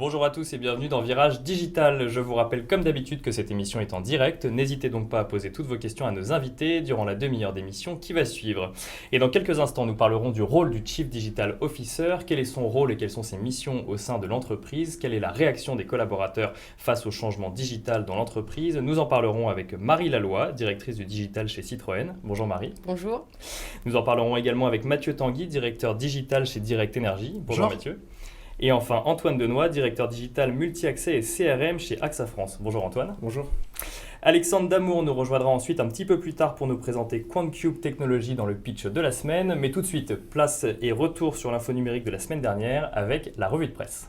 Bonjour à tous et bienvenue dans Virage Digital. Je vous rappelle comme d'habitude que cette émission est en direct. N'hésitez donc pas à poser toutes vos questions à nos invités durant la demi-heure d'émission qui va suivre. Et dans quelques instants, nous parlerons du rôle du Chief Digital Officer. Quel est son rôle et quelles sont ses missions au sein de l'entreprise? Quelle est la réaction des collaborateurs face au changement digital dans l'entreprise? Nous en parlerons avec Marie Laloy, directrice du digital chez Citroën. Bonjour Marie. Bonjour. Nous en parlerons également avec Mathieu Tanguy, directeur digital chez Direct Energy. Bonjour Mathieu. Et enfin, Antoine Denoy, directeur digital multi-accès et CRM chez AXA France. Bonjour Antoine. Bonjour. Alexandre Damour nous rejoindra ensuite un petit peu plus tard pour nous présenter QuantCube Technologies dans le pitch de la semaine. Mais tout de suite, place et retour sur l'info numérique de la semaine dernière avec la revue de presse.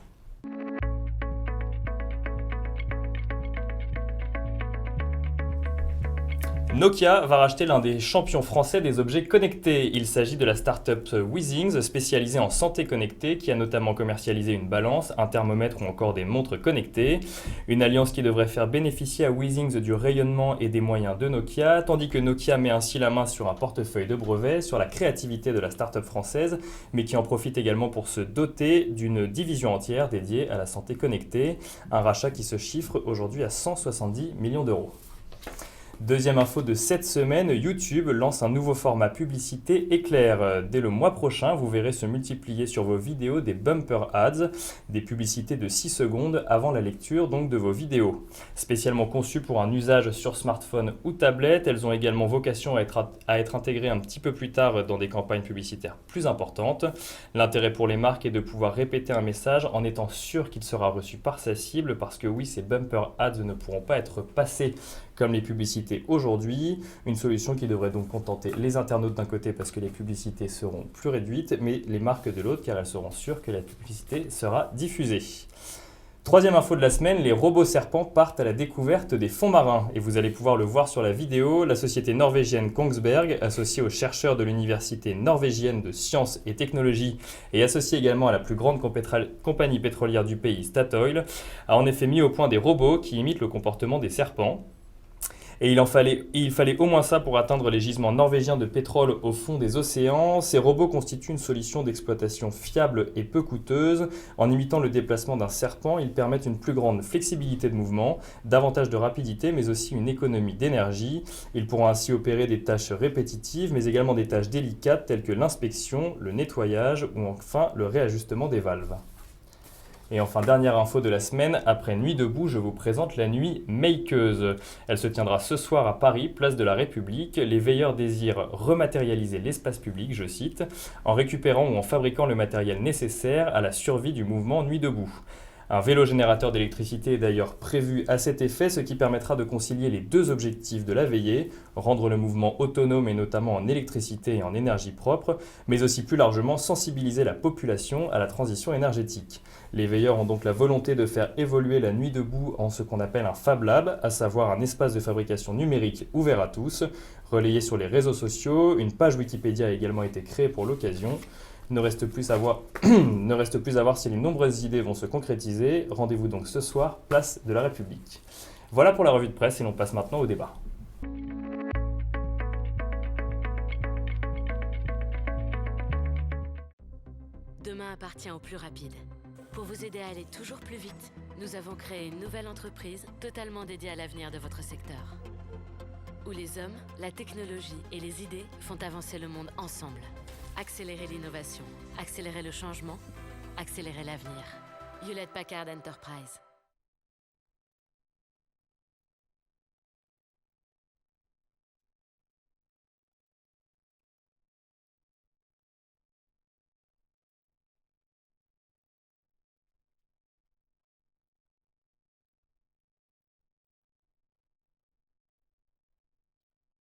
Nokia va racheter l'un des champions français des objets connectés. Il s'agit de la start-up Weezings, spécialisée en santé connectée, qui a notamment commercialisé une balance, un thermomètre ou encore des montres connectées. Une alliance qui devrait faire bénéficier à Weezings du rayonnement et des moyens de Nokia, tandis que Nokia met ainsi la main sur un portefeuille de brevets sur la créativité de la start-up française, mais qui en profite également pour se doter d'une division entière dédiée à la santé connectée. Un rachat qui se chiffre aujourd'hui à 170 millions d'euros. Deuxième info de cette semaine, YouTube lance un nouveau format publicité éclair. Dès le mois prochain, vous verrez se multiplier sur vos vidéos des bumper ads, des publicités de 6 secondes avant la lecture donc de vos vidéos. Spécialement conçues pour un usage sur smartphone ou tablette, elles ont également vocation à être intégrées un petit peu plus tard dans des campagnes publicitaires plus importantes. L'intérêt pour les marques est de pouvoir répéter un message en étant sûr qu'il sera reçu par sa cible, parce que oui, ces bumper ads ne pourront pas être passés comme les publicités aujourd'hui, une solution qui devrait donc contenter les internautes d'un côté parce que les publicités seront plus réduites, mais les marques de l'autre car elles seront sûres que la publicité sera diffusée. Troisième info de la semaine, les robots serpents partent à la découverte des fonds marins. Et vous allez pouvoir le voir sur la vidéo, la société norvégienne Kongsberg, associée aux chercheurs de l'université norvégienne de sciences et technologies et associée également à la plus grande compagnie pétrolière du pays, Statoil, a en effet mis au point des robots qui imitent le comportement des serpents. Et il fallait au moins ça pour atteindre les gisements norvégiens de pétrole au fond des océans. Ces robots constituent une solution d'exploitation fiable et peu coûteuse. En imitant le déplacement d'un serpent, ils permettent une plus grande flexibilité de mouvement, davantage de rapidité, mais aussi une économie d'énergie. Ils pourront ainsi opérer des tâches répétitives, mais également des tâches délicates telles que l'inspection, le nettoyage ou enfin le réajustement des valves. Et enfin, dernière info de la semaine, après Nuit debout, je vous présente la nuit Makeuse. Elle se tiendra ce soir à Paris, place de la République. Les veilleurs désirent rematérialiser l'espace public, je cite, en récupérant ou en fabriquant le matériel nécessaire à la survie du mouvement Nuit debout. Un vélo générateur d'électricité est d'ailleurs prévu à cet effet, ce qui permettra de concilier les deux objectifs de la veillée, rendre le mouvement autonome et notamment en électricité et en énergie propre, mais aussi plus largement sensibiliser la population à la transition énergétique. Les veilleurs ont donc la volonté de faire évoluer la nuit debout en ce qu'on appelle un Fab Lab, à savoir un espace de fabrication numérique ouvert à tous, relayé sur les réseaux sociaux. Une page Wikipédia a également été créée pour l'occasion. Ne reste plus à voir si les nombreuses idées vont se concrétiser. Rendez-vous donc ce soir, place de la République. Voilà pour la revue de presse et l'on passe maintenant au débat. Demain appartient aux plus rapides. Pour vous aider à aller toujours plus vite, nous avons créé une nouvelle entreprise totalement dédiée à l'avenir de votre secteur. Où les hommes, la technologie et les idées font avancer le monde ensemble. Accélérer l'innovation, accélérer le changement, accélérer l'avenir. Hewlett Packard Enterprise.